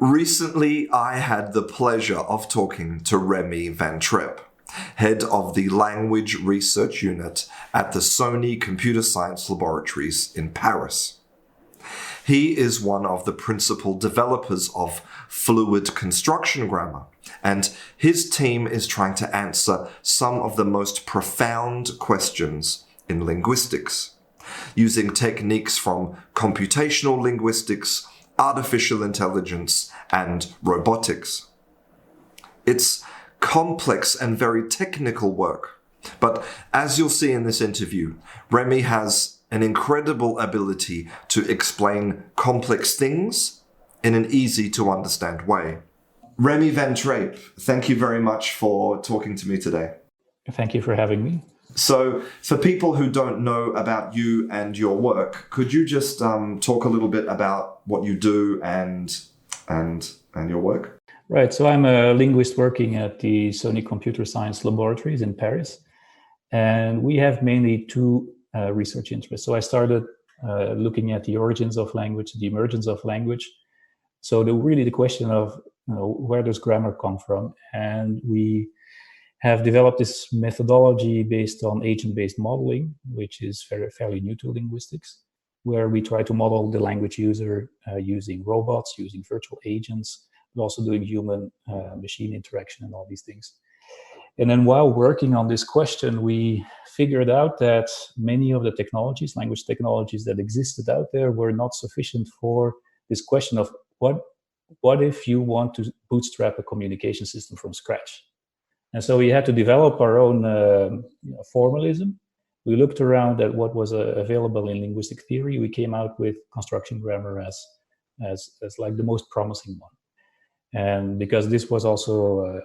Recently, I had the pleasure of talking to Remi van Trijp, head of the Language Research Unit at the Sony Computer Science Laboratories in Paris. He is one of the principal developers of fluid construction grammar, and his team is trying to answer some of the most profound questions in linguistics, using techniques from computational linguistics, artificial intelligence, and robotics. It's complex and very technical work, but as you'll see in this interview, Remi has an incredible ability to explain complex things in an easy to understand way. Remi van Trijp, thank you very much for talking to me today. Thank you for having me. So, for people who don't know about you and your work, could you just talk a little bit about what you do and your work? Right. So I'm a linguist working at the Sony Computer Science Laboratories in Paris, and we have mainly two research interests. So I started looking at the origins of language, the emergence of language. So the question of where does grammar come from, and we have developed this methodology based on agent-based modeling, which is fairly new to linguistics, where we try to model the language user using robots, using virtual agents, but also doing human-machine interaction and all these things. And then while working on this question, we figured out that many of the technologies, language technologies that existed out there were not sufficient for this question of what if you want to bootstrap a communication system from scratch? And so we had to develop our own formalism. We looked around at what was available in linguistic theory. We came out with construction grammar as like the most promising one. And because this was also,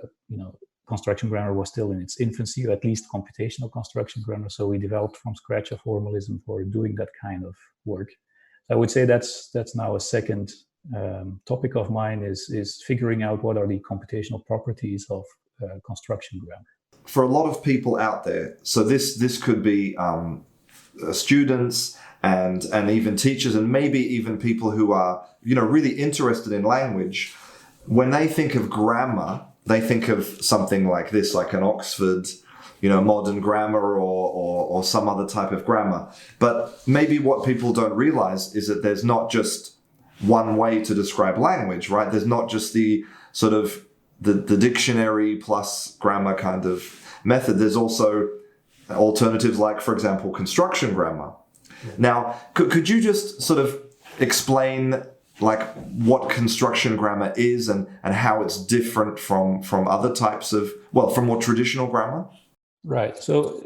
construction grammar was still in its infancy, or at least computational construction grammar. So we developed from scratch a formalism for doing that kind of work. I would say that's now a second topic of mine is figuring out what are the computational properties of construction grammar. For a lot of people out there, so this could be students and even teachers, and maybe even people who are really interested in language. When they think of grammar, they think of something like this, like an Oxford, modern grammar or some other type of grammar. But maybe what people don't realize is that there's not just one way to describe language, right? There's not just the sort of the dictionary plus grammar kind of method. There's also alternatives like, for example, construction grammar. Yeah. Now, could you just sort of explain like what construction grammar is and how it's different from other types of, from more traditional grammar? Right. So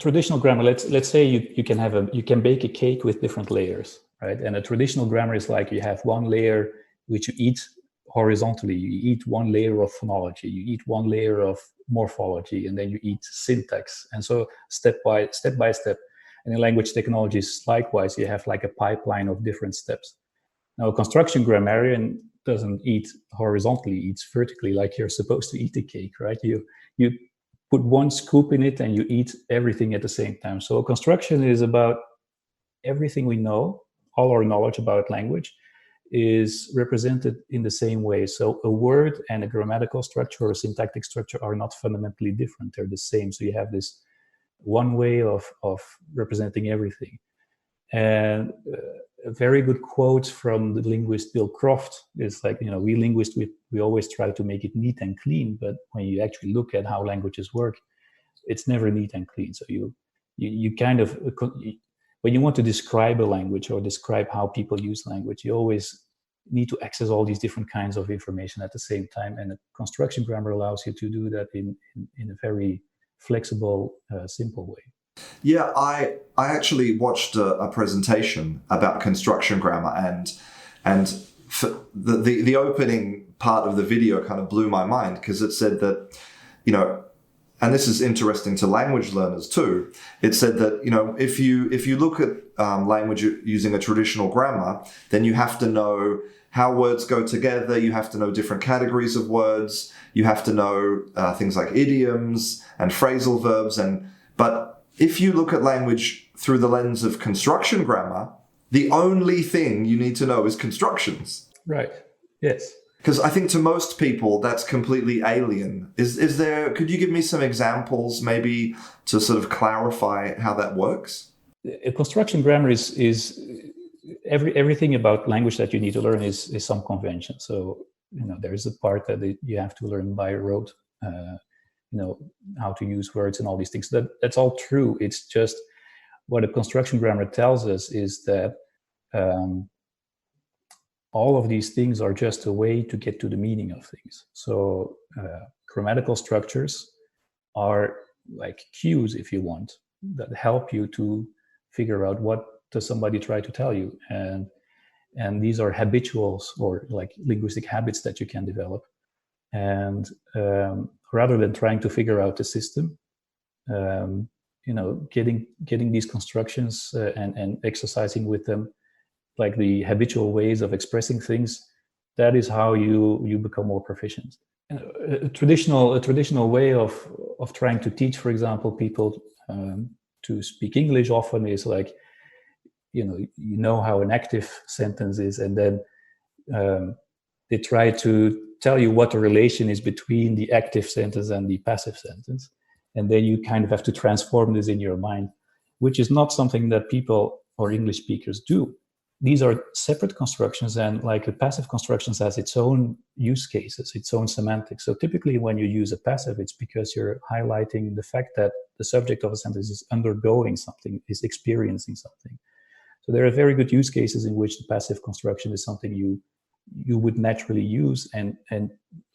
traditional grammar, let's say you can bake a cake with different layers, right? And a traditional grammar is like you have one layer which you eat horizontally. You eat one layer of phonology, you eat one layer of morphology, and then you eat syntax. And so step by step. And in language technologies, likewise, you have like a pipeline of different steps. Now, a construction grammarian doesn't eat horizontally, eats vertically, like you're supposed to eat a cake, right? You put one scoop in it and you eat everything at the same time. So construction is about everything we know, all our knowledge about language is represented in the same way. So a word and a grammatical structure or a syntactic structure are not fundamentally different. They're the same. So you have this one way of representing everything. And a very good quote from the linguist Bill Croft is like, we linguists, we always try to make it neat and clean, but when you actually look at how languages work, it's never neat and clean. So you kind of, when you want to describe a language or describe how people use language, you always need to access all these different kinds of information at the same time. And construction grammar allows you to do that in a very flexible, simple way. Yeah, I actually watched a presentation about construction grammar, and for the opening part of the video kind of blew my mind because it said that, and this is interesting to language learners too. It said that, if you look at language using a traditional grammar, then you have to know how words go together. You have to know different categories of words. You have to know things like idioms and phrasal verbs. But if you look at language through the lens of construction grammar, the only thing you need to know is constructions. Right. Yes. Because I think to most people that's completely alien. Is there? Could you give me some examples, maybe, to sort of clarify how that works? A construction grammar is everything about language that you need to learn is some convention. So there is a part that you have to learn by rote. How to use words and all these things. That's all true. It's just what a construction grammar tells us is that all of these things are just a way to get to the meaning of things. So grammatical structures are like cues, if you want, that help you to figure out what does somebody try to tell you. And these are habituals, or like linguistic habits that you can develop. And rather than trying to figure out the system, getting these constructions and exercising with them, like the habitual ways of expressing things, that is how you become more proficient. A traditional way of trying to teach, for example, people to speak English often is like, you know how an active sentence is, and then they try to tell you what the relation is between the active sentence and the passive sentence. And then you kind of have to transform this in your mind, which is not something that people or English speakers do. These are separate constructions, and like a passive constructions has its own use cases, its own semantics. So typically when you use a passive, it's because you're highlighting the fact that the subject of a sentence is undergoing something, is experiencing something. So there are very good use cases in which the passive construction is something you would naturally use, and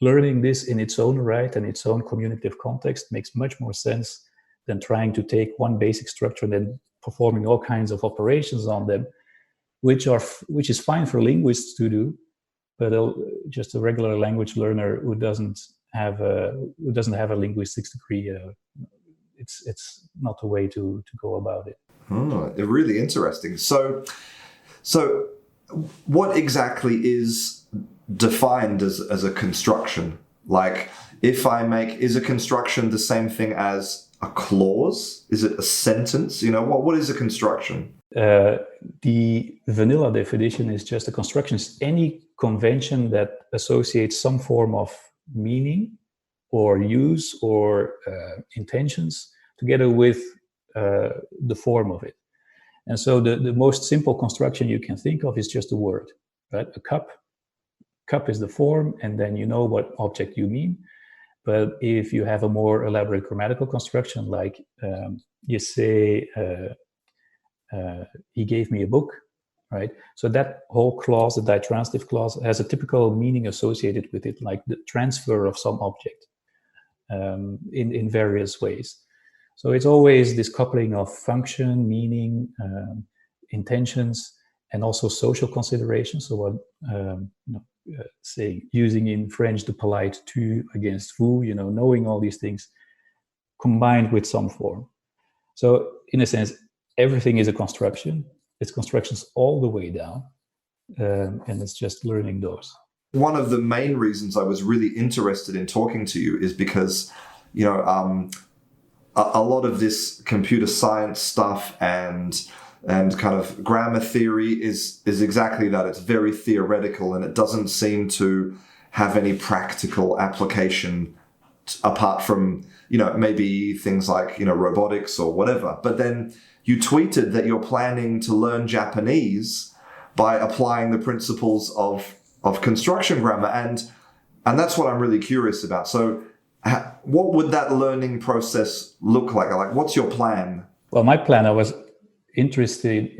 learning this in its own right and its own communicative context makes much more sense than trying to take one basic structure and then performing all kinds of operations on them, which is fine for linguists to do, but just a regular language learner who doesn't have a linguistics degree, it's not the way to go about it. Really interesting. So what exactly is defined as a construction? Like, is a construction the same thing as a clause? Is it a sentence? What is a construction? The vanilla definition is just a construction is any convention that associates some form of meaning or use or intentions together with the form of it. And so the most simple construction you can think of is just a word, right? A cup. Cup is the form, and then you know what object you mean. But if you have a more elaborate grammatical construction, like you say, he gave me a book, right? So that whole clause, the ditransitive clause, has a typical meaning associated with it, like the transfer of some object in various ways. So it's always this coupling of function, meaning, intentions, and also social considerations. So what, say, using in French the polite tu against vous, knowing all these things combined with some form. So in a sense, everything is a construction. It's constructions all the way down, and it's just learning those. One of the main reasons I was really interested in talking to you is because, a lot of this computer science stuff and kind of grammar theory is exactly that. It's very theoretical, and it doesn't seem to have any practical application apart from, maybe things like, robotics or whatever. But then you tweeted that you're planning to learn Japanese by applying the principles of construction grammar. And that's what I'm really curious about. So what would that learning process look like? Like, what's your plan? Well, my plan, I was interested,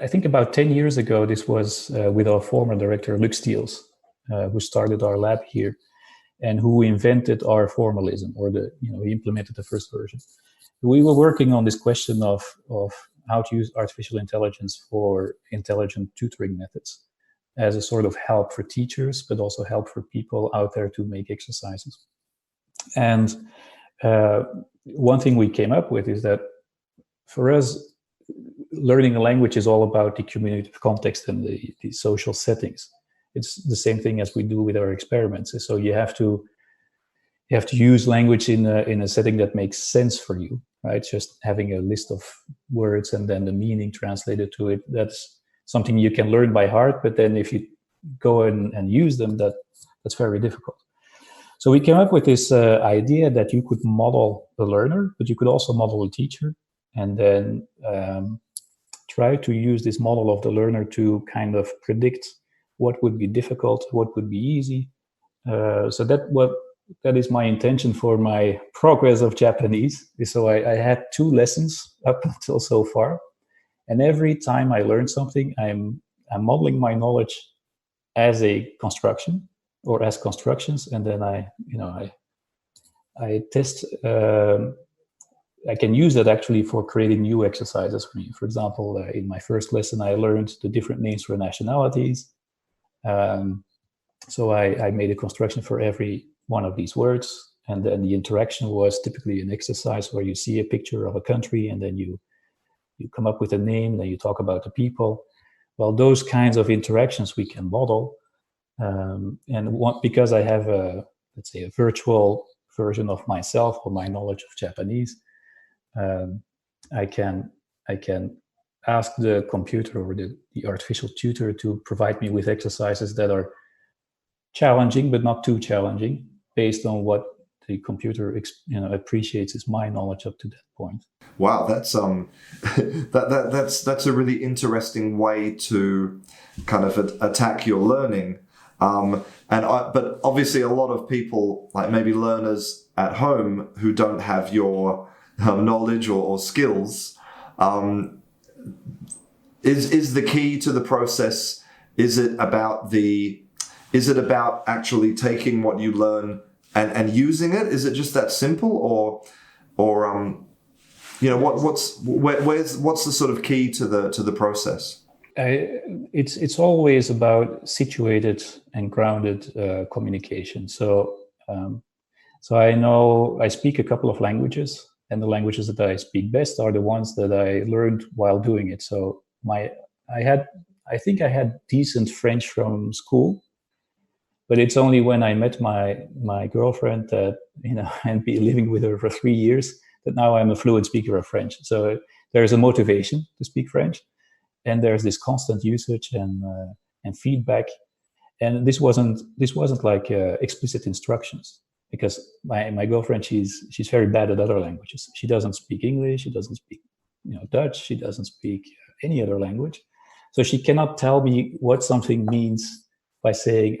I think about 10 years ago, this was with our former director, Luc Steels, who started our lab here and who invented our formalism, or he implemented the first version. We were working on this question of how to use artificial intelligence for intelligent tutoring methods as a sort of help for teachers, but also help for people out there to make exercises. And one thing we came up with is that for us, learning a language is all about the communicative context and the social settings. It's the same thing as we do with our experiments. So you have to use language in a setting that makes sense for you, right? Just having a list of words and then the meaning translated to it, that's something you can learn by heart. But then if you go and use them, that's very difficult. So we came up with this idea that you could model a learner, but you could also model a teacher, and then try to use this model of the learner to kind of predict what would be difficult, what would be easy. So that is my intention for my progress of Japanese. So I had 2 lessons up until so far, and every time I learn something, I'm modeling my knowledge as a construction or as constructions, and then I test. I can use that actually for creating new exercises for me. For example, in my first lesson, I learned the different names for nationalities. So I made a construction for every one of these words, and then the interaction was typically an exercise where you see a picture of a country, and then you come up with a name, then you talk about the people. Well, those kinds of interactions we can model, because I have let's say a virtual version of myself or my knowledge of Japanese, I can ask the computer or the artificial tutor to provide me with exercises that are challenging but not too challenging, based on what the computer appreciates as my knowledge up to that point. Wow, that's that's a really interesting way to kind of attack your learning. But obviously a lot of people, like maybe learners at home who don't have your knowledge or skills, is the key to the process? Is it about actually taking what you learn and using it? Is it just that simple, or what's the sort of key to the process? It's always about situated and grounded communication. So I know I speak a couple of languages, and the languages that I speak best are the ones that I learned while doing it. So I think I had decent French from school, but it's only when I met my girlfriend that, and be living with her for 3 years, that now I'm a fluent speaker of French. So there's a motivation to speak French, and there's this constant usage and feedback. And this wasn't like explicit instructions, because my girlfriend, she's very bad at other languages. She doesn't speak English, she doesn't speak Dutch, she doesn't speak any other language. So she cannot tell me what something means by saying,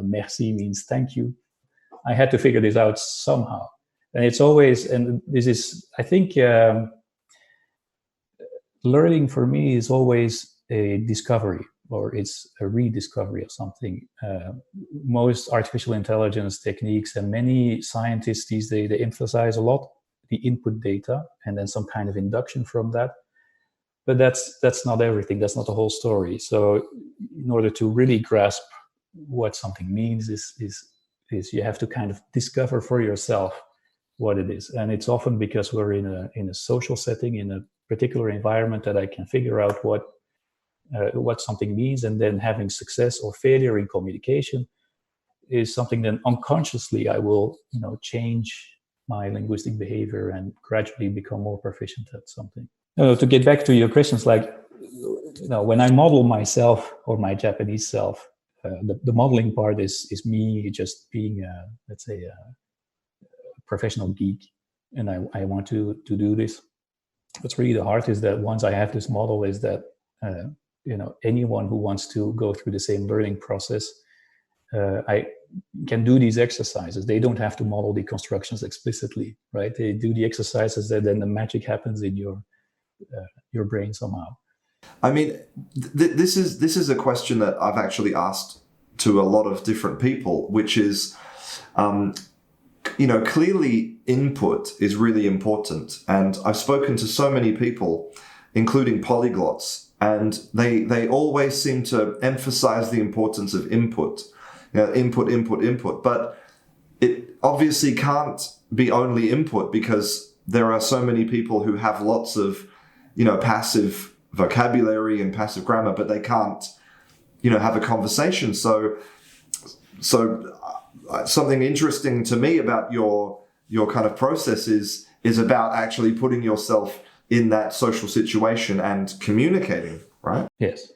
merci means thank you. I had to figure this out somehow. And it's always, and this is, I think, learning for me is always a discovery, or it's a rediscovery of something. Most artificial intelligence techniques and many scientists these days, they emphasize a lot the input data and then some kind of induction from that. But that's not everything. That's not the whole story. So in order to really grasp what something means, is you have to kind of discover for yourself what it is. And it's often because we're in a social setting, in a particular environment, that I can figure out what something means, and then having success or failure in communication is something that unconsciously I will change my linguistic behavior and gradually become more proficient at something. To get back to your questions, like when I model myself or my Japanese self, the modeling part is me just being let's say a professional geek, and I want to do this. What's really the heart is that once I have this model, is that anyone who wants to go through the same learning process, I can do these exercises. They don't have to model the constructions explicitly, right? They do the exercises, that then the magic happens in your brain somehow. I mean, this is a question that I've actually asked to a lot of different people, which is, clearly input is really important. And I've spoken to so many people, including polyglots, and they always seem to emphasize the importance of input. Input. But it obviously can't be only input, because there are so many people who have lots of, passive vocabulary and passive grammar, but they can't, have a conversation. So something interesting to me about your kind of process is about actually putting yourself in that social situation and communicating, right? Yes.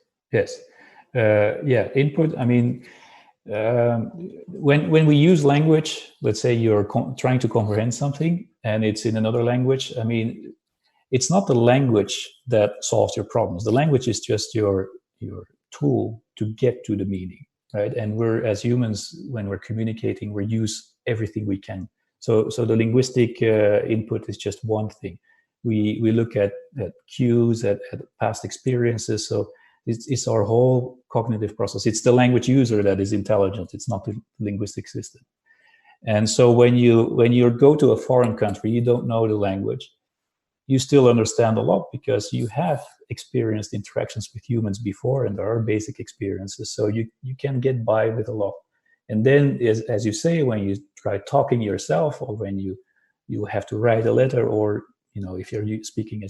Yeah, input. I mean, when we use language, let's say you're trying to comprehend something and it's in another language. I mean, it's not the language that solves your problems. The language is just your tool to get to the meaning, right? And we're, as humans, when we're communicating, we use everything we can. So the linguistic input is just one thing. We look at cues, at past experiences. So it's our whole cognitive process. It's the language user that is intelligent. It's not the linguistic system. And so when you go to a foreign country, you don't know the language, you still understand a lot because you have experienced interactions with humans before, and there are basic experiences. So you can get by with a lot. And then, as you say, when you try talking yourself, or when you have to write a letter, or if you're speaking,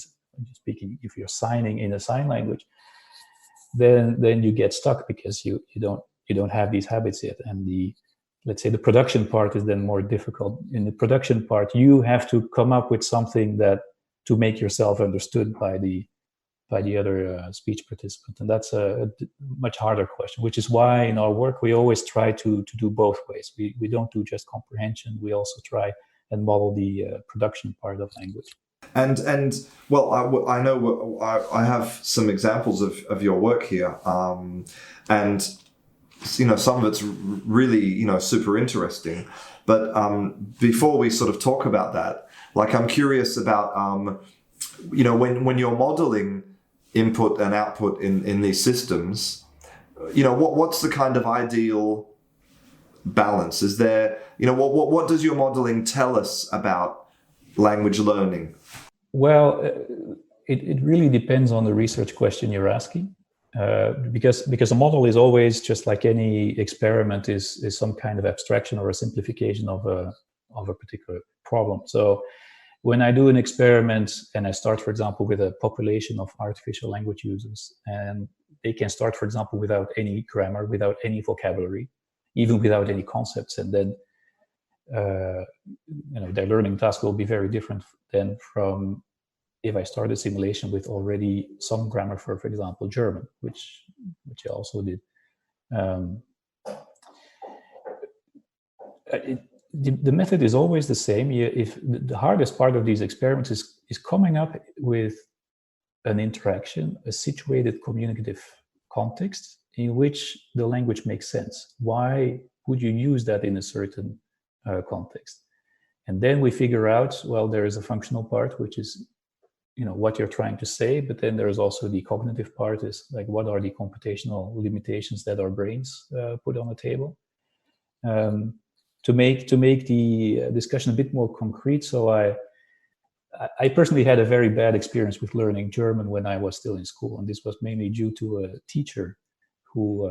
if you're signing in a sign language, then you get stuck because you don't have these habits yet. And let's say the production part is then more difficult. In the production part, you have to come up with something to make yourself understood by the other speech participant. And that's a much harder question, which is why in our work we always try to do both ways. We don't do just comprehension, we also try and model the production part of language. And well, I know I have some examples of your work here, and some of it's really super interesting. But before we sort of talk about that, like I'm curious about when you're modeling input and output in these systems, what's the kind of ideal balance? Is there what does your modeling tell us about language learning? Well, it really depends on the research question you're asking, because a model is always, just like any experiment, is some kind of abstraction or a simplification of a particular problem. So when I do an experiment and I start, for example, with a population of artificial language users, and they can start, for example, without any grammar, without any vocabulary, even without any concepts, and then their learning task will be very different than from if I start a simulation with already some grammar for example, German, which I also did. The method is always the same. If the hardest part of these experiments is coming up with an interaction, a situated communicative context in which the language makes sense. Why would you use that in a certain context? And then we figure out, well, there is a functional part, which is what you're trying to say, but then there's also the cognitive part, is like, what are the computational limitations that our brains put on the table? To make the discussion a bit more concrete, so I personally had a very bad experience with learning German when I was still in school, and this was mainly due to a teacher who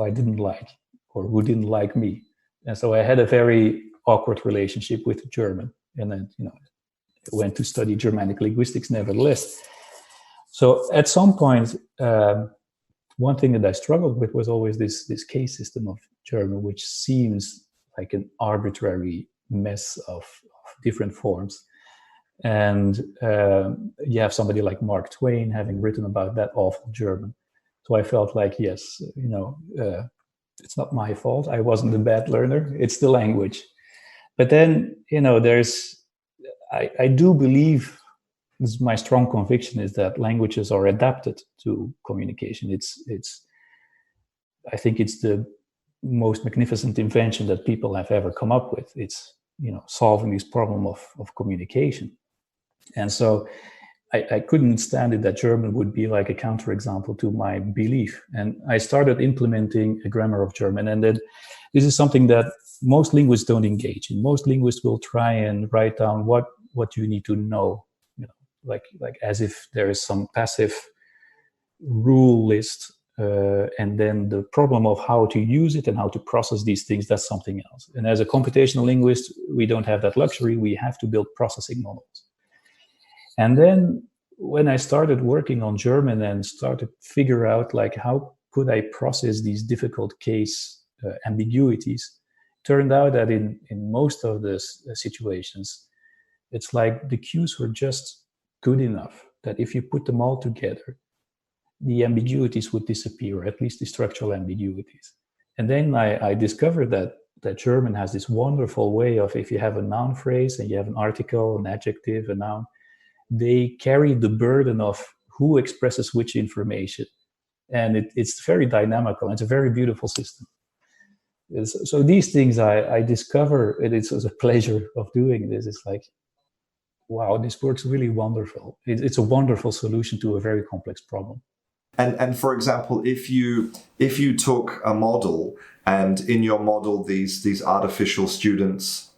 I didn't like, or who didn't like me, and so I had a very awkward relationship with German, and then went to study Germanic linguistics nevertheless. So at some point, one thing that I struggled with was always this case system of German, which seems like an arbitrary mess of different forms. And you have somebody like Mark Twain having written about that awful German. So I felt like, yes, it's not my fault. I wasn't a bad learner. It's the language. But then, I do believe, this is my strong conviction, is that languages are adapted to communication. I think it's the most magnificent invention that people have ever come up with. It's solving this problem of communication. And so I couldn't stand it that German would be like a counterexample to my belief. And I started implementing a grammar of German. And then this is something that most linguists don't engage in. Most linguists will try and write down what you need to know, like as if there is some passive rule list, and then the problem of how to use it and how to process these things, that's something else. And as a computational linguist, we don't have that luxury. We have to build processing models. And then when I started working on German and started to figure out how could I process these difficult case ambiguities, turned out that in most of the situations, it's like the cues were just good enough that if you put them all together, the ambiguities would disappear, or at least the structural ambiguities. And then I discovered that German has this wonderful way of, if you have a noun phrase and you have an article, an adjective, a noun, they carry the burden of who expresses which information. And it's very dynamical. And it's a very beautiful system. So these things I discover, and it's a pleasure of doing this. It's like, wow, this works really wonderful. It's a wonderful solution to a very complex problem. And for example, if you took a model, and in your model these artificial students,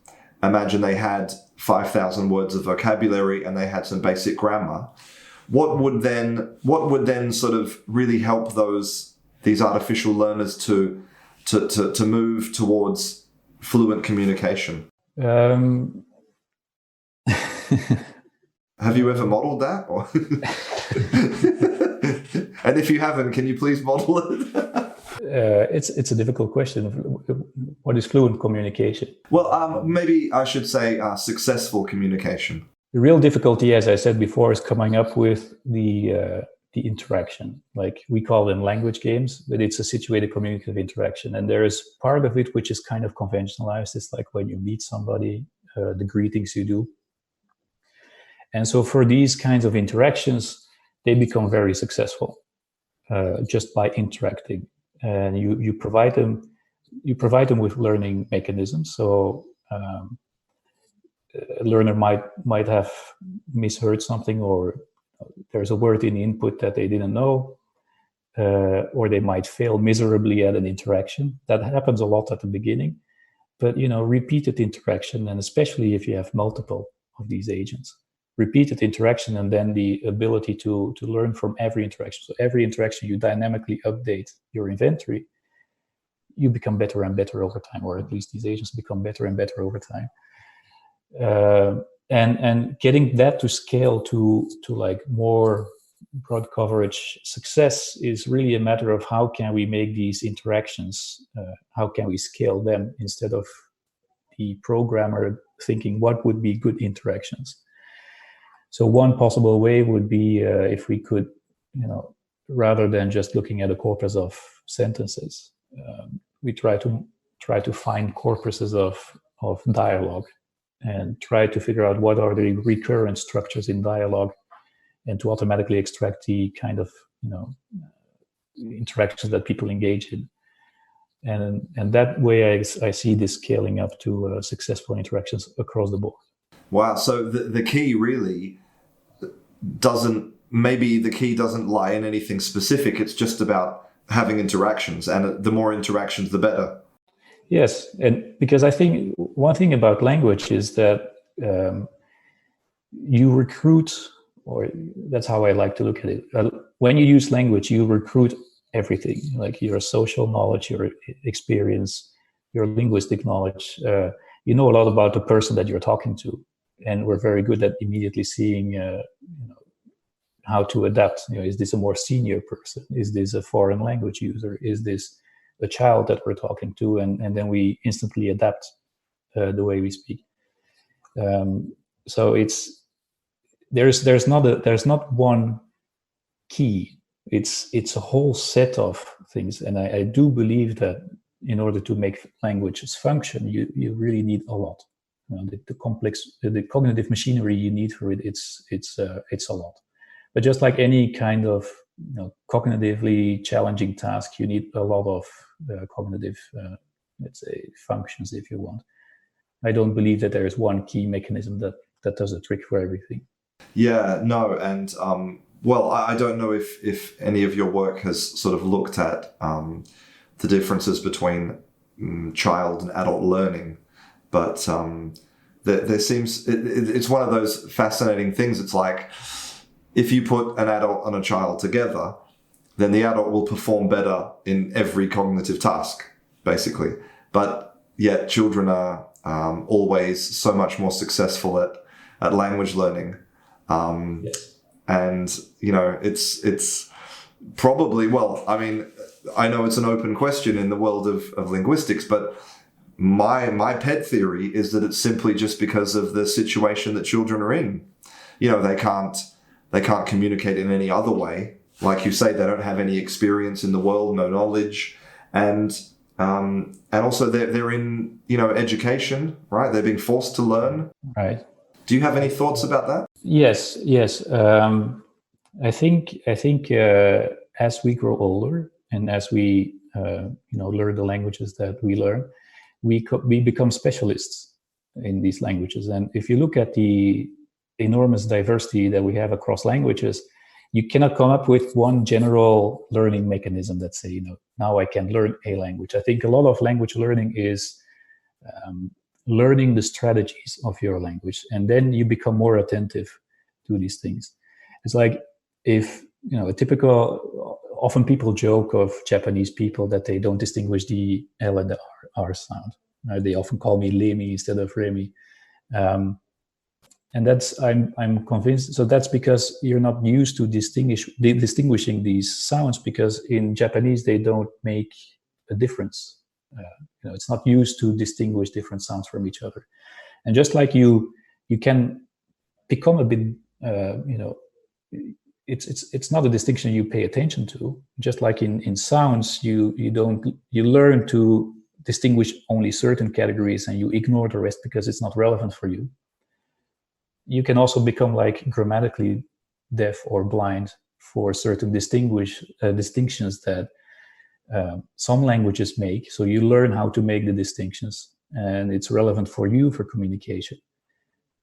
imagine they had 5,000 words of vocabulary and they had some basic grammar, what would then sort of really help these artificial learners to move towards fluent communication? Have you ever modeled that? Or and if you haven't, can you please model it? It's a difficult question. What is fluent communication? Well, maybe I should say successful communication. The real difficulty, as I said before, is coming up with the interaction. Like we call them language games, but it's a situated communicative interaction. And there is part of it which is kind of conventionalized. It's like when you meet somebody, the greetings you do. And so for these kinds of interactions, they become very successful just by interacting. And you provide them with learning mechanisms. So a learner might have misheard something, or there's a word in the input that they didn't know, or they might fail miserably at an interaction. That happens a lot at the beginning. But repeated interaction, and especially if you have multiple of these agents, repeated interaction, and then the ability to learn from every interaction. So every interaction you dynamically update your inventory, you become better and better over time, or at least these agents become better and better over time. And getting that to scale to like more broad coverage success is really a matter of how can we make these interactions, how can we scale them, instead of the programmer thinking what would be good interactions. So one possible way would be if we could, rather than just looking at a corpus of sentences, we try to find corpuses of dialogue and try to figure out what are the recurrent structures in dialogue, and to automatically extract the kind of interactions that people engage in. And that way I see this scaling up to successful interactions across the board. Wow. So the key really doesn't lie in anything specific. It's just about having interactions, and the more interactions, the better. Yes. And because I think one thing about language is that you recruit, or that's how I like to look at it. When you use language, you recruit everything, like your social knowledge, your experience, your linguistic knowledge. You know a lot about the person that you're talking to. And we're very good at immediately seeing how to adapt. Is this a more senior person? Is this a foreign language user? Is this a child that we're talking to? And then we instantly adapt the way we speak. So there's not one key. It's a whole set of things. And I do believe that in order to make languages function, you really need a lot. The cognitive machinery you need for it, it's a lot. But just like any kind of cognitively challenging task, you need a lot of cognitive, let's say, functions, if you want. I don't believe that there is one key mechanism that does a trick for everything. Yeah, no, and I don't know if any of your work has sort of looked at the differences between child and adult learning. But there seems it's one of those fascinating things. It's like if you put an adult and a child together, then the adult will perform better in every cognitive task, basically. But yet children are always so much more successful at language learning. Yes. And, it's probably, I know it's an open question in the world of linguistics, but my pet theory is that it's simply just because of the situation that children are in. They can't communicate in any other way like you say, they don't have any experience in the world, no knowledge, and also they're in, you know, education, right? They're being forced to learn. Right. Do you have any thoughts about that? Yes. I think as we grow older and as we learn the languages that we learn, we become specialists in these languages. And if you look at the enormous diversity that we have across languages, you cannot come up with one general learning mechanism that say, you know, now I can learn a language. I think a lot of language learning is learning the strategies of your language, and then you become more attentive to these things. It's like, if, you know, a typical, often people joke of Japanese people that they don't distinguish the L and the R sound. They often call me Lemi instead of Remi. And that's, I'm convinced, so that's because you're not used to distinguishing these sounds, because in Japanese they don't make a difference. You know, it's not used to distinguish different sounds from each other. And just like you can become a bit, it's not a distinction you pay attention to. Just like in sounds, you learn to distinguish only certain categories and you ignore the rest because it's not relevant for you. You can also become like grammatically deaf or blind for certain distinctions that some languages make. So you learn how to make the distinctions, and it's relevant for you for communication.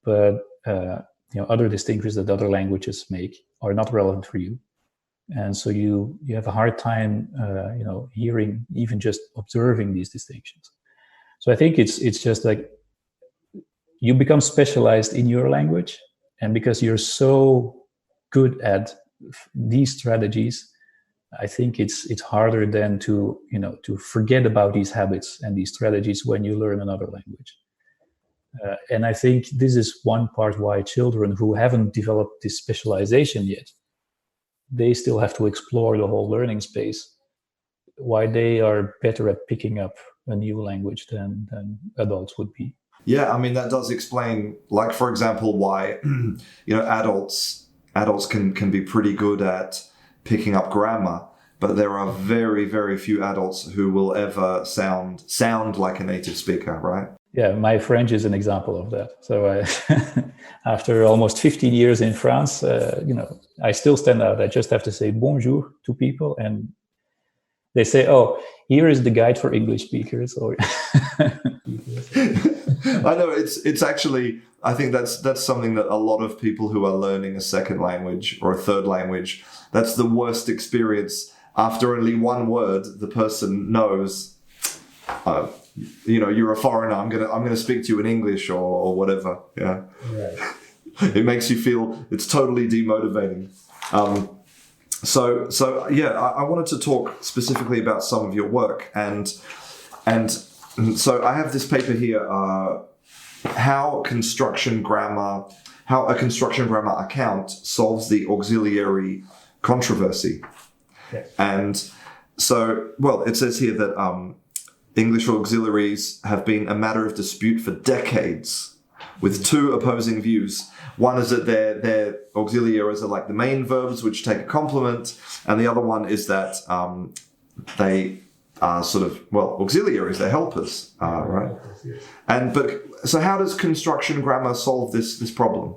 But other distinctions that other languages make are not relevant for you, and so you have a hard time, hearing, even just observing these distinctions. So I think it's just like you become specialized in your language, and because you're so good at these strategies, I think it's harder then to forget about these habits and these strategies when you learn another language. And I think this is one part why children who haven't developed this specialization yet, they still have to explore the whole learning space, why they are better at picking up a new language than adults would be. Yeah, I mean, that does explain, like, for example, why adults can be pretty good at picking up grammar, but there are very, very few adults who will ever sound like a native speaker, right? Yeah, my French is an example of that. So after almost 15 years in France, I still stand out. I just have to say bonjour to people, and they say, "Oh, here is the guide for English speakers." Or I know it's actually, I think that's something that a lot of people who are learning a second language or a third language, that's the worst experience. After only one word, the person knows, you're a foreigner. I'm gonna speak to you in English or whatever. Yeah, right. It makes you feel it's totally demotivating. So yeah, I wanted to talk specifically about some of your work, and so I have this paper here, how a construction grammar account solves the auxiliary controversy. Yes. And so, well, it says here that English auxiliaries have been a matter of dispute for decades, with two opposing views. One is that their auxiliaries are like the main verbs, which take a complement, and the other one is that they are sort of, auxiliaries, they're helpers, right? So how does construction grammar solve this problem?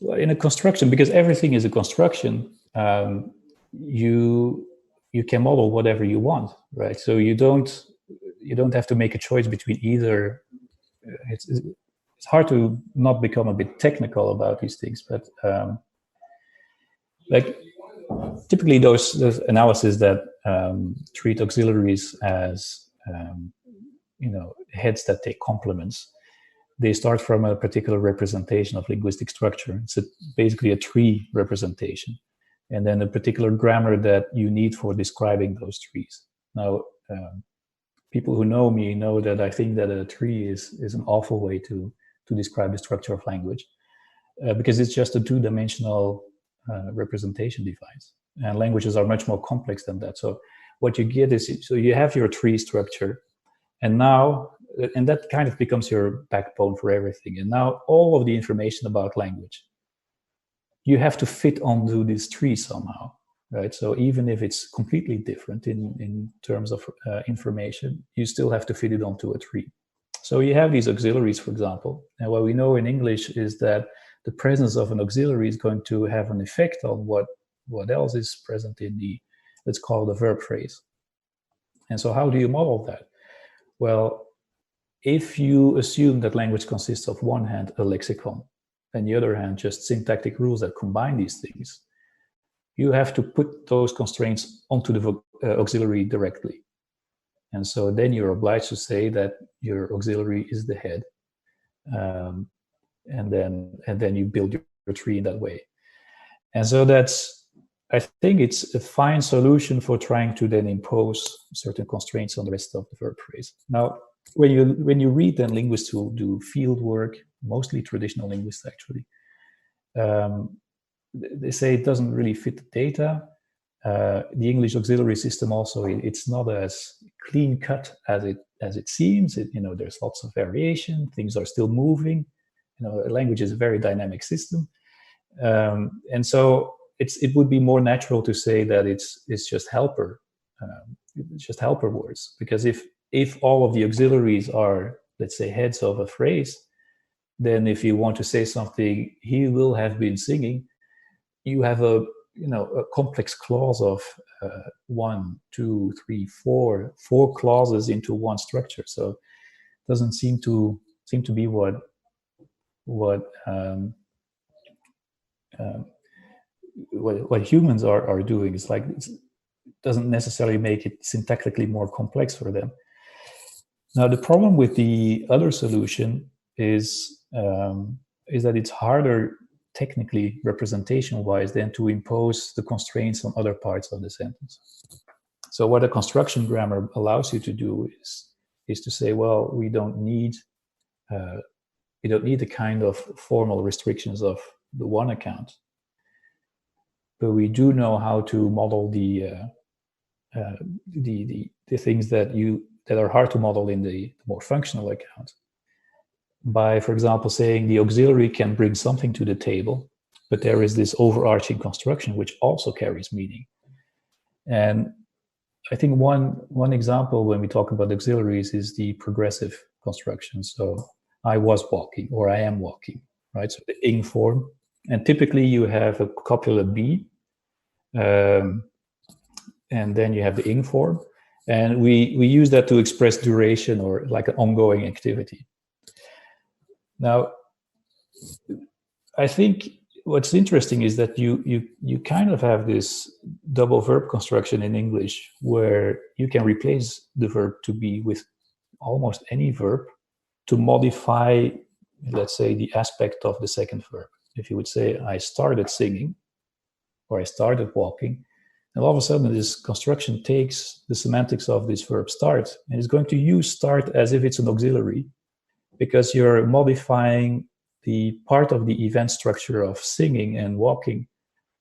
Well, in a construction, because everything is a construction, you can model whatever you want, right? So you don't have to make a choice between either. It's hard to not become a bit technical about these things, but typically those analyses that treat auxiliaries as heads that take complements, they start from a particular representation of linguistic structure. It's basically a tree representation, and then a particular grammar that you need for describing those trees. Now, people who know me know that I think that a tree is an awful way to describe the structure of language, because it's just a two-dimensional representation device. And languages are much more complex than that. So what you get is, so you have your tree structure, and that kind of becomes your backbone for everything. And now all of the information about language, you have to fit onto this tree somehow. right? So even if it's completely different in terms of information, you still have to fit it onto a tree. So you have these auxiliaries, for example. And what we know in English is that the presence of an auxiliary is going to have an effect on what else is present in the, let's call it, the verb phrase. And so how do you model that? Well, if you assume that language consists of one hand a lexicon, and the other hand just syntactic rules that combine these things, you have to put those constraints onto the auxiliary directly. And so then you're obliged to say that your auxiliary is the head, and then you build your tree in that way. And so I think it's a fine solution for trying to then impose certain constraints on the rest of the verb phrase. Now, when you read then linguists who do field work, mostly traditional linguists actually, they say it doesn't really fit the data. The English auxiliary system also, it's not as clean cut as it seems. There's lots of variation. Things are still moving. Language is a very dynamic system, and so it would be more natural to say that it's just helper, words. Because if all of the auxiliaries are, let's say, heads of a phrase, then if you want to say something, he will have been singing, you have a complex clause of 1, 2, 3, 4 clauses into one structure. So it doesn't seem to be what humans are doing. It's like it doesn't necessarily make it syntactically more complex for them. Now, the problem with the other solution is that it's harder technically, representation-wise, than to impose the constraints on other parts of the sentence. So what a construction grammar allows you to do is to say, well, we don't need the kind of formal restrictions of the one account, but we do know how to model the things that are hard to model in the more functional account. By, for example, saying the auxiliary can bring something to the table, but there is this overarching construction which also carries meaning. And I think one example when we talk about auxiliaries is the progressive construction. So I was walking, or I am walking, right? So the ing form. And typically you have a copula be, and then you have the ing form. And we use that to express duration or like an ongoing activity. Now, I think what's interesting is that you kind of have this double verb construction in English where you can replace the verb to be with almost any verb to modify, let's say, the aspect of the second verb. If you would say, I started singing, or I started walking, and all of a sudden this construction takes the semantics of this verb start, and it's going to use start as if it's an auxiliary, because you're modifying the part of the event structure of singing and walking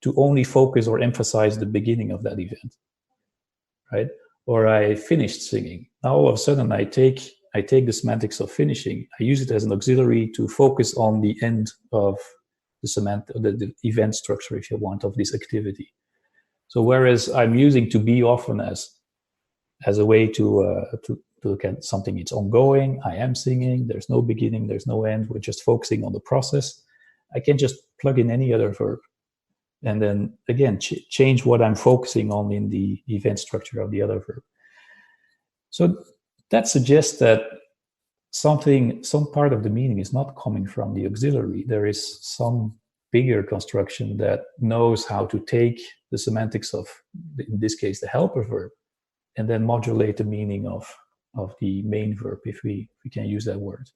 to only focus or emphasize the beginning of that event, right? Or I finished singing. Now all of a sudden I take the semantics of finishing, I use it as an auxiliary to focus on the end of the event structure, if you want, of this activity. So whereas I'm using to be often as a way to look at something, it's ongoing, I am singing, there's no beginning, there's no end, we're just focusing on the process, I can just plug in any other verb and then again change what I'm focusing on in the event structure of the other verb. So that suggests that some part of the meaning is not coming from the auxiliary. There is some bigger construction that knows how to take the semantics of, in this case, the helper verb, and then modulate the meaning of the main verb, if we can use that word.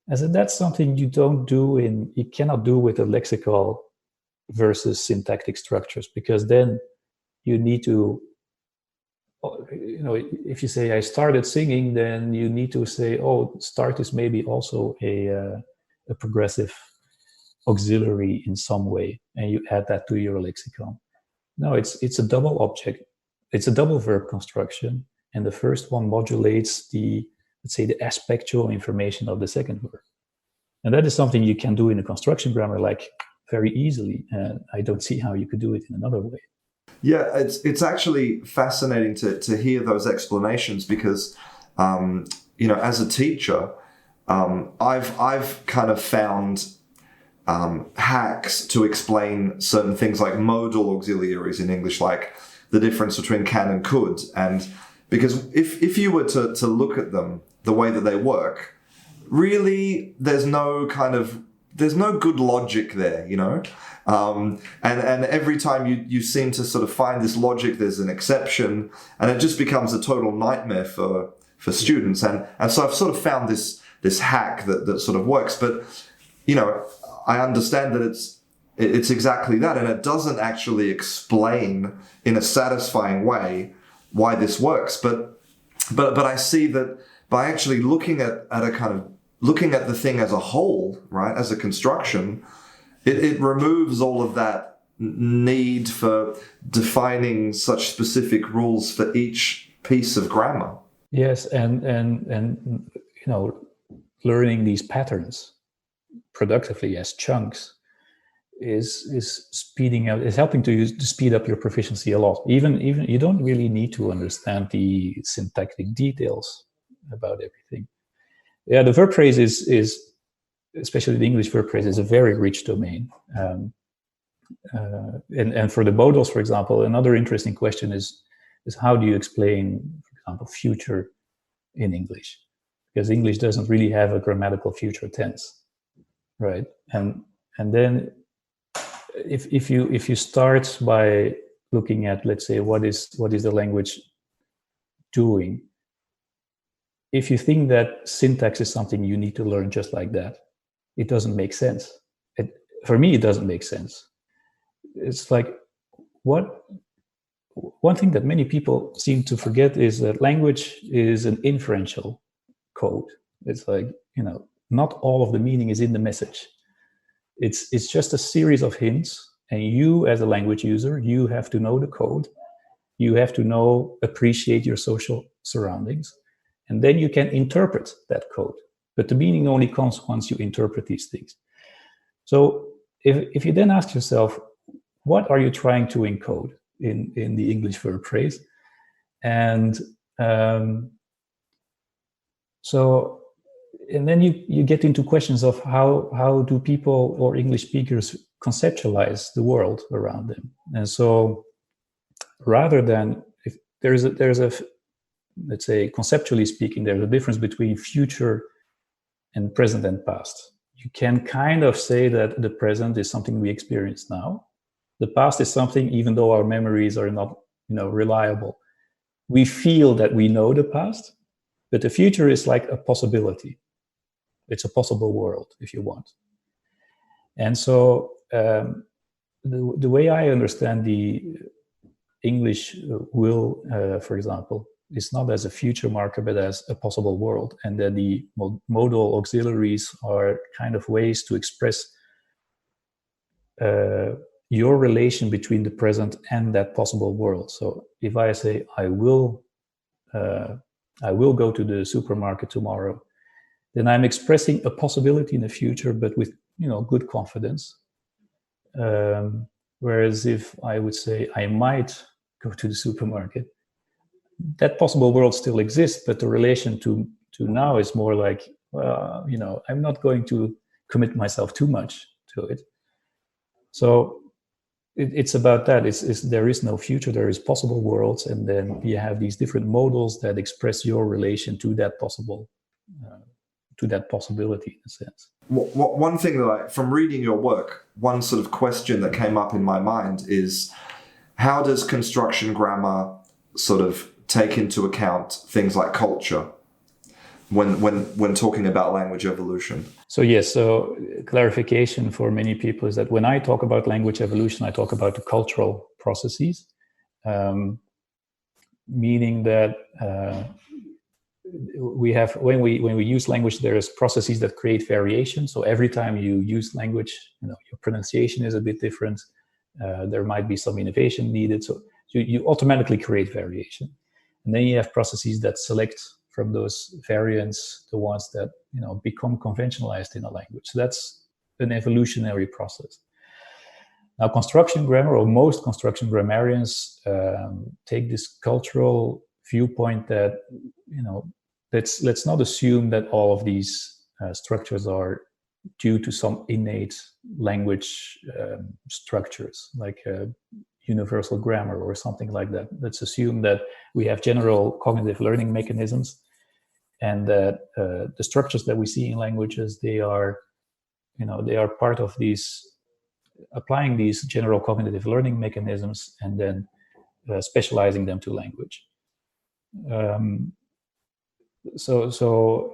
And so that's something you cannot do with the lexical versus syntactic structures, because then you need to, if you say I started singing, then you need to say, oh, start is maybe also a progressive auxiliary in some way, and you add that to your lexicon. No, it's a double object. It's a double verb construction, and the first one modulates the, let's say, the aspectual information of the second verb. And that is something you can do in a construction grammar like very easily, and I don't see how you could do it in another way. Yeah, it's actually fascinating to hear those explanations because, as a teacher, I've kind of found hacks to explain certain things like modal auxiliaries in English, like the difference between can and could. And because if you were to look at them the way that they work, really there's no good logic there, and every time you seem to sort of find this logic, there's an exception, and it just becomes a total nightmare for students. And so I've sort of found this hack that sort of works. But I understand that it's exactly that, and it doesn't actually explain in a satisfying way why this works. But I see that by actually looking at the thing as a whole, right, as a construction, it removes all of that need for defining such specific rules for each piece of grammar. Yes, and learning these patterns productively as chunks is speeding up, is helping to speed up your proficiency a lot. Even you don't really need to understand the syntactic details about everything. Yeah, the verb phrase is especially the English verb phrase is a very rich domain. And for the modals, for example, another interesting question is how do you explain, for example, future in English? Because English doesn't really have a grammatical future tense, right? And then if you start by looking at, let's say, what is the language doing, if you think that syntax is something you need to learn just like that, it doesn't make sense. For me, it doesn't make sense. It's like one thing that many people seem to forget is that language is an inferential code. It's like, not all of the meaning is in the message. It's just a series of hints, and you as a language user, you have to know the code. You have to appreciate your social surroundings, and then you can interpret that code. But the meaning only comes once you interpret these things. So if you then ask yourself, what are you trying to encode in the English verb phrase? And and then you get into questions of how do people or English speakers conceptualize the world around them. And so rather than, if there's a let's say, conceptually speaking, there's a difference between future and present and past. You can kind of say that the present is something we experience now. The past is something, even though our memories are not, reliable, we feel that we know the past, but the future is like a possibility. It's a possible world, if you want. And so the way I understand the English will, for example, is not as a future marker, but as a possible world. And then the modal auxiliaries are kind of ways to express your relation between the present and that possible world. So if I say, I will go to the supermarket tomorrow, then I'm expressing a possibility in the future, but with, good confidence. Whereas if I would say, I might go to the supermarket, that possible world still exists, but the relation to now is more like, well, I'm not going to commit myself too much to it. So it's about that. There is no future, there is possible worlds, and then you have these different modals that express your relation to that possible, to that possibility, in a sense. One thing that from reading your work, one sort of question that came up in my mind is, how does construction grammar sort of take into account things like culture when talking about language evolution? So yes, so clarification for many people is that when I talk about language evolution, I talk about the cultural processes, meaning that we have, when we use language, there's processes that create variation. So every time you use language, your pronunciation is a bit different. There might be some innovation needed. So you automatically create variation. And then you have processes that select from those variants the ones that become conventionalized in a language. So that's an evolutionary process. Now, construction grammar, or most construction grammarians, take this cultural viewpoint that, let's not assume that all of these structures are due to some innate language structures, like universal grammar or something like that. Let's assume that we have general cognitive learning mechanisms, and that the structures that we see in languages, they are part of these, applying these general cognitive learning mechanisms and then specializing them to language. So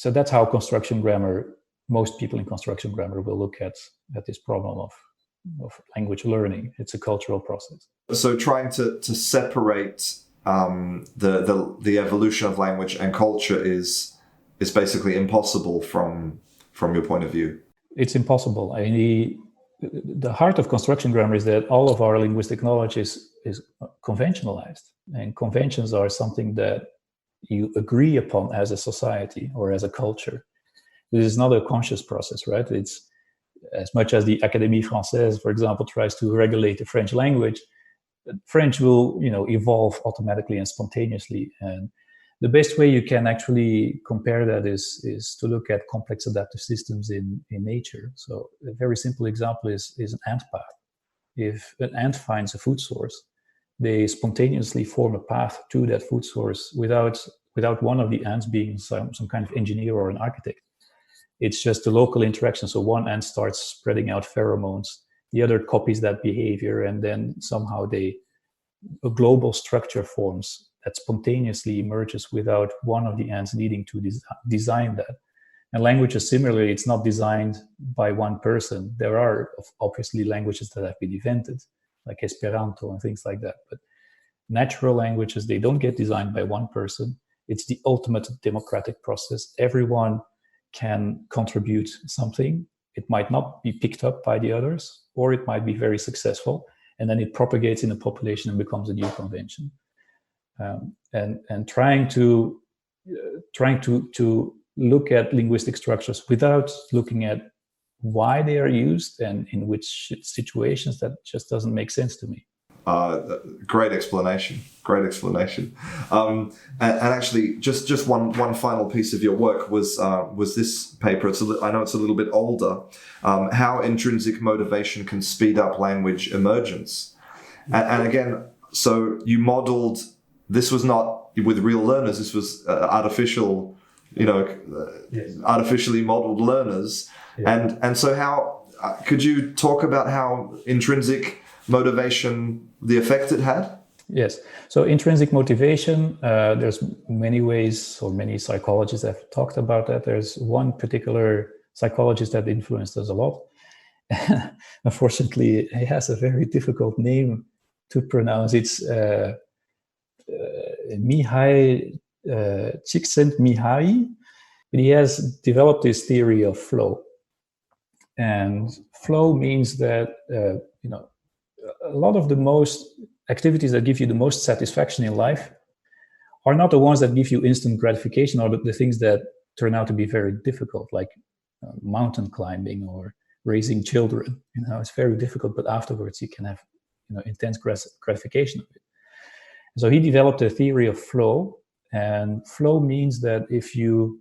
that's how construction grammar, most people in construction grammar will look at this problem of language learning. It's a cultural process. So trying to separate the evolution of language and culture is basically impossible from your point of view. It's impossible. The heart of construction grammar is that all of our linguistic knowledge is conventionalized, and conventions are something that you agree upon as a society or as a culture. This is not a conscious process, right? It's as much as the Académie Française, for example, tries to regulate the French language, French will, evolve automatically and spontaneously. And the best way you can actually compare that is to look at complex adaptive systems in nature. So a very simple example is an ant path. If an ant finds a food source, they spontaneously form a path to that food source without one of the ants being some kind of engineer or an architect. It's just a local interaction. So one ant starts spreading out pheromones, the other copies that behavior, and then somehow a global structure forms that spontaneously emerges without one of the ants needing to design that. And languages, similarly, it's not designed by one person. There are obviously languages that have been invented, like Esperanto and things like that. But natural languages, they don't get designed by one person. It's the ultimate democratic process. Everyone can contribute something. It might not be picked up by the others, or it might be very successful, and then it propagates in the population and becomes a new convention. And trying to look at linguistic structures without looking at why they are used and in which situations, that just doesn't make sense to me. Great explanation. And actually, just one final piece of your work was this paper. I know it's a little bit older. How intrinsic motivation can speed up language emergence. And again, so you modeled. This was not with real learners. This was artificial, artificially modeled learners. Yeah. And so how could you talk about how intrinsic motivation, the effect it had? Yes. So intrinsic motivation, there's many ways, or many psychologists have talked about that. There's one particular psychologist that influenced us a lot. Unfortunately, he has a very difficult name to pronounce. It's Mihai Csikszentmihalyi. He has developed this theory of flow. And flow means that, a lot of the most activities that give you the most satisfaction in life are not the ones that give you instant gratification, or the things that turn out to be very difficult, like mountain climbing or raising children. It's very difficult, but afterwards you can have intense gratification of it. So he developed a theory of flow, and flow means that if you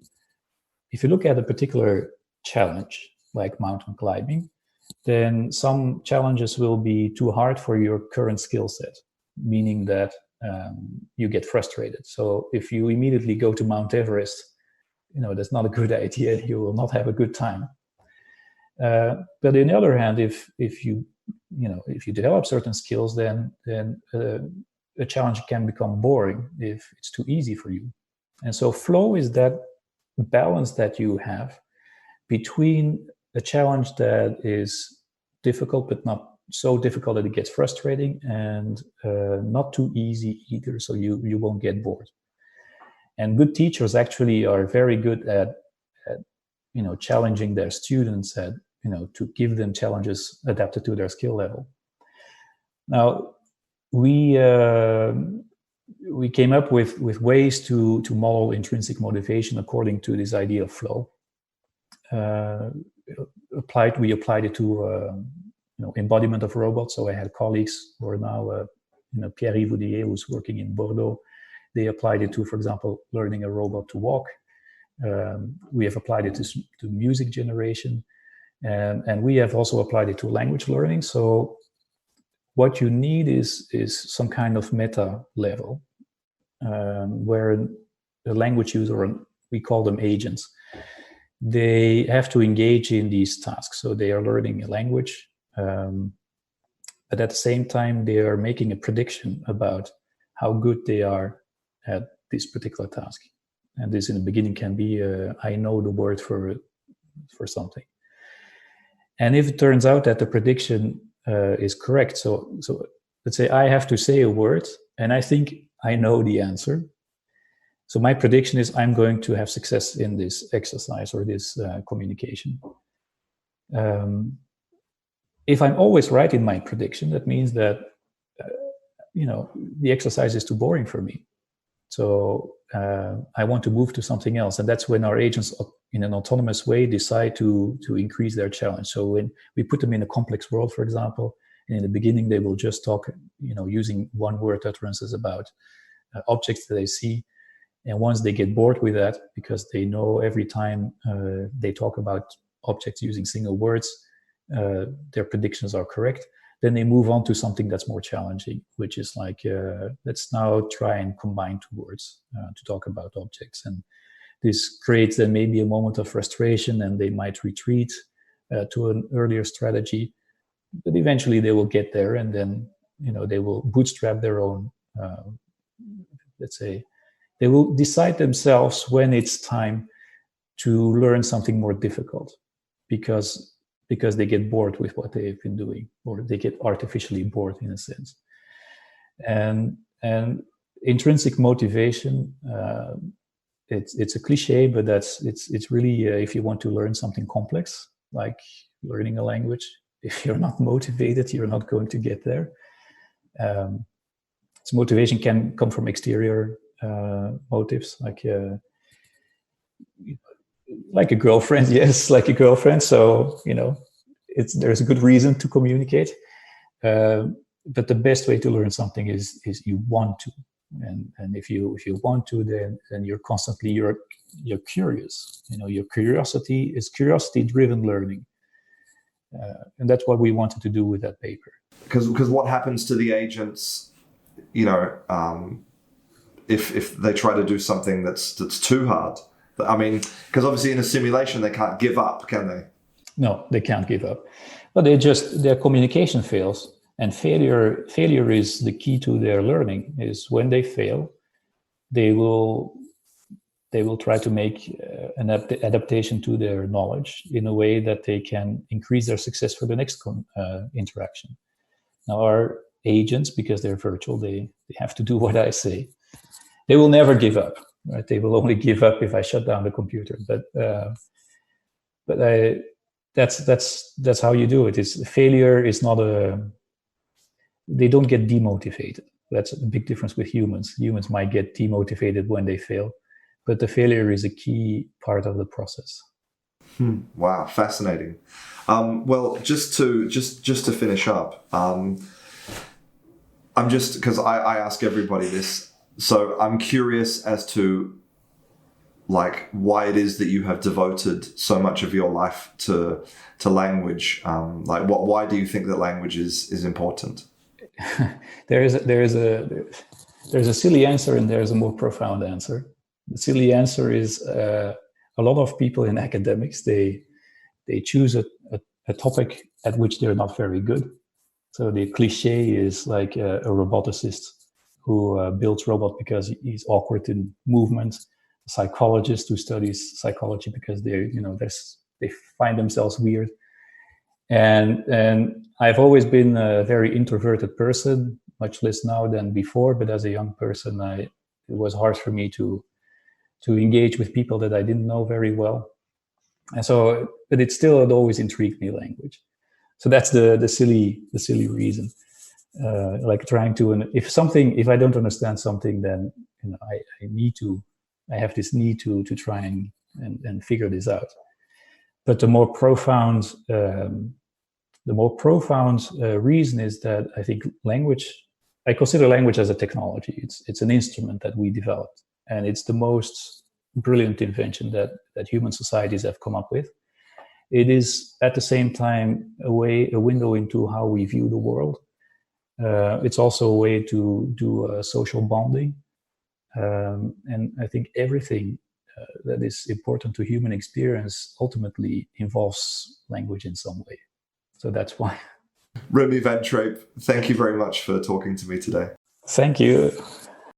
look at a particular challenge, like mountain climbing, then some challenges will be too hard for your current skill set, meaning that you get frustrated. So if you immediately go to Mount Everest, that's not a good idea. You will not have a good time. But on the other hand, if you develop certain skills, then a challenge can become boring if it's too easy for you. And so flow is that balance that you have between a challenge that is difficult, but not so difficult that it gets frustrating, and not too easy either, so you won't get bored. And good teachers actually are very good at challenging their students, to give them challenges adapted to their skill level. Now, we came up with ways to model intrinsic motivation according to this idea of flow. We applied it to embodiment of robots. So I had colleagues who are now, Pierre Vaudier, who's working in Bordeaux. They applied it to, for example, learning a robot to walk. We have applied it to music generation. And we have also applied it to language learning. So what you need is some kind of meta level, where the language user, we call them agents, they have to engage in these tasks. So they are learning a language, but at the same time, they are making a prediction about how good they are at this particular task. And this in the beginning can be, I know the word for something. And if it turns out that the prediction is correct, so let's say I have to say a word and I think I know the answer. So my prediction is I'm going to have success in this exercise or this communication. If I'm always right in my prediction, that means that the exercise is too boring for me. So I want to move to something else. And that's when our agents, in an autonomous way, decide to increase their challenge. So when we put them in a complex world, for example, and in the beginning, they will just talk, using one-word utterances about objects that they see. And once they get bored with that, because they know every time they talk about objects using single words, their predictions are correct, then they move on to something that's more challenging, which is like, let's now try and combine two words to talk about objects. And this creates then maybe a moment of frustration, and they might retreat to an earlier strategy. But eventually they will get there, and then they will bootstrap their own, let's say, they will decide themselves when it's time to learn something more difficult, because they get bored with what they've been doing, or they get artificially bored in a sense. And intrinsic motivation, it's a cliche, but it's really, if you want to learn something complex, like learning a language, if you're not motivated, you're not going to get there. So motivation can come from exterior motives, like a girlfriend. Yes, like a girlfriend. So there's a good reason to communicate. But the best way to learn something is you want to, and if you want to, then you're constantly you're curious. Your curiosity is curiosity-driven learning, and that's what we wanted to do with that paper. Because what happens to the agents, if they try to do something that's too hard? I mean, because obviously in a simulation they can't give up, can they? No, they can't give up, but their communication fails, and failure is the key to their learning. Is when they fail, they will try to make an adaptation to their knowledge in a way that they can increase their success for the next interaction. Now, our agents, because they're virtual, they have to do what I say. They will never give up, right? They will only give up if I shut down the computer. But that's how you do it. Failure is not they don't get demotivated. That's a big difference with humans. Humans might get demotivated when they fail, but the failure is a key part of the process. Wow, fascinating. Well, just to finish up, I'm just, because I ask everybody this, so I'm curious as to why it is that you have devoted so much of your life to language. Why do you think that language is important? There's a silly answer and there's a more profound answer. The silly answer is a lot of people in academics, they choose a topic at which they're not very good. So the cliche is like a roboticist who builds robots because he's awkward in movement, a psychologist who studies psychology because they find themselves weird. And I've always been a very introverted person, much less now than before. But as a young person, it was hard for me to engage with people that I didn't know very well. And so, but it still had always intrigued me, language. So that's the silly reason. Like trying to, if I don't understand something, then I have this need to try and figure this out. But the more profound The more profound reason is that I think I consider language as a technology. It's an instrument that we developed, and it's the most brilliant invention that human societies have come up with. It is at the same time a window into how we view the world. It's also a way to do social bonding. And I think everything that is important to human experience ultimately involves language in some way. So that's why. Remi van Trijp, thank you very much for talking to me today. Thank you.